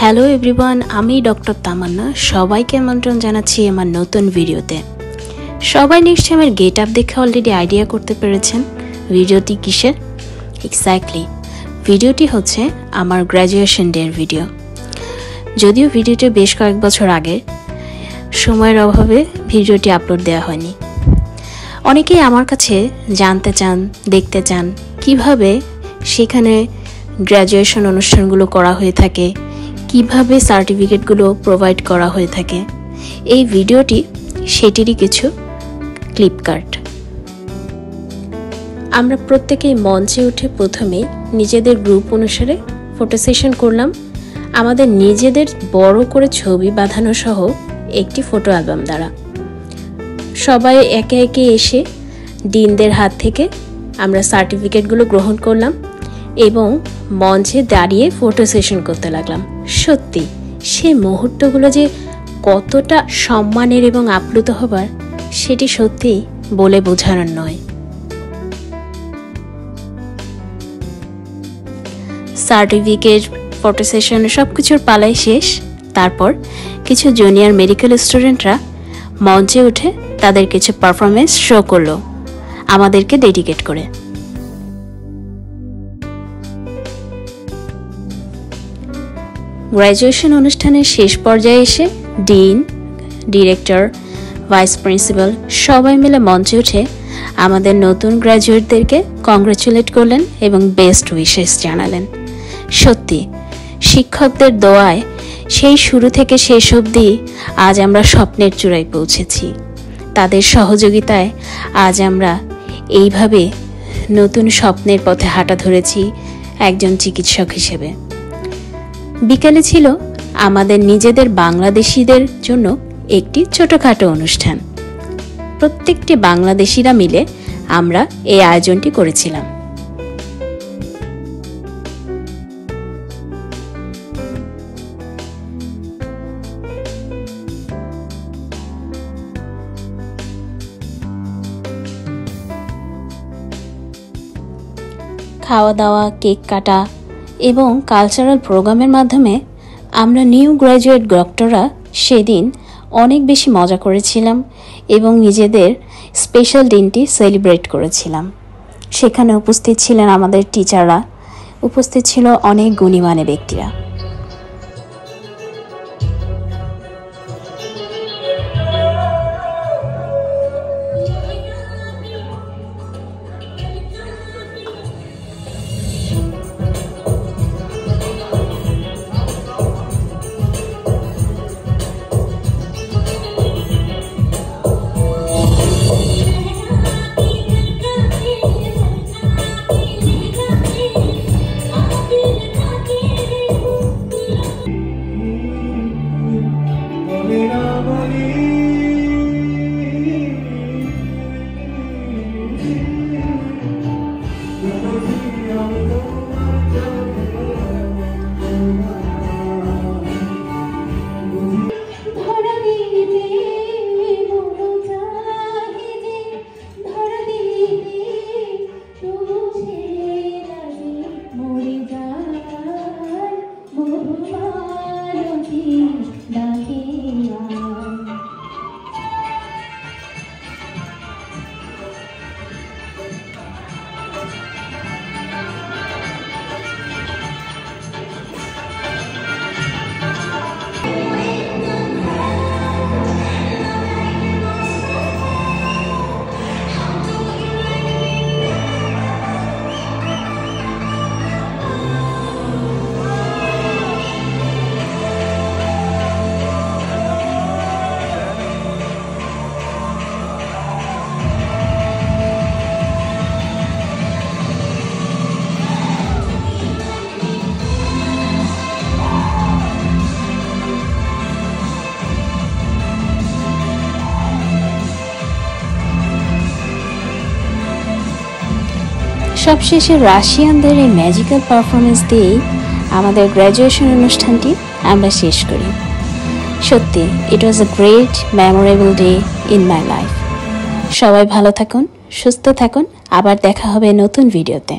Hello everyone, আমি doctor তামান্না সবাইকে আমন্ত্রণ জানাচ্ছি আমার নতুন ভিডিওতে। সবাই নিশ্চয়ই আমার গেট আপ দেখে অলরেডি আইডিয়া করতে পেরেছেন ভিডিওটি কিসের। এক্স্যাক্টলি ভিডিওটি হচ্ছে আমার গ্র্যাজুয়েশন ডের ভিডিও। যদিও ভিডিওটি বেশ কয়েক বছর আগে, সময়ের অভাবে ভিডিওটি আপলোড দেওয়া হয়নি। অনেকেই আমার কাছে জানতে চান, দেখতে চান কিভাবে সেখানে গ্র্যাজুয়েশন অনুষ্ঠানগুলো করা হয়ে থাকে, কিভাবে সার্টিফিকেটগুলো প্রোভাইড করা হয়ে থাকে। এই ভিডিওটি সেটিরই কিছু ক্লিপ কাট। আমরা প্রত্যেকেই মঞ্চে উঠে প্রথমে নিজেদের গ্রুপ অনুসারে ফটো সেশন করলাম, আমাদের নিজেদের বড় করে ছবি বাঁধানো সহ একটি ফটো অ্যালবাম দ্বারা। সবাই একে একে এসে ডিনদের হাত থেকে আমরা সার্টিফিকেটগুলো গ্রহণ করলাম এবং মঞ্চে দাঁড়িয়ে ফটো সেশন করতে লাগলাম। সত্যি সেই মুহূর্তগুলো যে কতটা সম্মানের এবং আপ্লুত হবার, সেটি সত্যি বলে বোঝানোর নয়। সার্টিফিকেট, ফটো সেশন সব কিছুর পালাই শেষ। তারপর কিছু জুনিয়র মেডিকেল স্টুডেন্টরা মঞ্চে উঠে তাদের কিছু পারফরমেন্স শো করলো আমাদেরকে ডেডিকেট করে। গ্র্যাজুয়েশন অনুষ্ঠানের শেষ পর্যায়ে এসে ডিন, ডিরেক্টর, ভাইস প্রিন্সিপাল সবাই মিলে মঞ্চে উঠে আমাদের নতুন গ্র্যাজুয়েটদেরকে কংগ্রাচুলেট করলেন এবং বেস্ট উইশেস জানালেন। সত্যি শিক্ষকদের দোয়ায় সেই শুরু থেকে শেষ অবধি আজ আমরা স্বপ্নের চূড়ায় পৌঁছেছি। তাদের সহযোগিতায় আজ আমরা এইভাবে নতুন স্বপ্নের পথে হাঁটা ধরেছি একজন চিকিৎসক হিসেবে। বিকালে ছিল আমাদের নিজেদের বাংলাদেশিদের জন্য একটি ছোটখাটো অনুষ্ঠান। প্রত্যেকটি বাংলাদেশিরা মিলে আমরা এই আয়োজনটি করেছিলাম। খাওয়া দাওয়া, কেক কাটা এবং কালচারাল প্রোগ্রামের মাধ্যমে আমরা নিউ গ্র্যাজুয়েট ডক্টররা সেদিন অনেক বেশি মজা করেছিলাম এবং নিজেদের স্পেশাল দিনটি সেলিব্রেট করেছিলাম। সেখানে উপস্থিত ছিলেন আমাদের টিচাররা, উপস্থিত ছিল অনেক গুণীমানী ব্যক্তিরা। সবশেষে রাশিয়ানদের এই ম্যাজিক্যাল পারফরমেন্স দিয়েই আমাদের গ্র্যাজুয়েশন অনুষ্ঠানটি আমরা শেষ করি। সত্যি it was a great memorable day in my life. সবাই ভালো থাকুন, সুস্থ থাকুন, আবার দেখা হবে নতুন ভিডিওতে।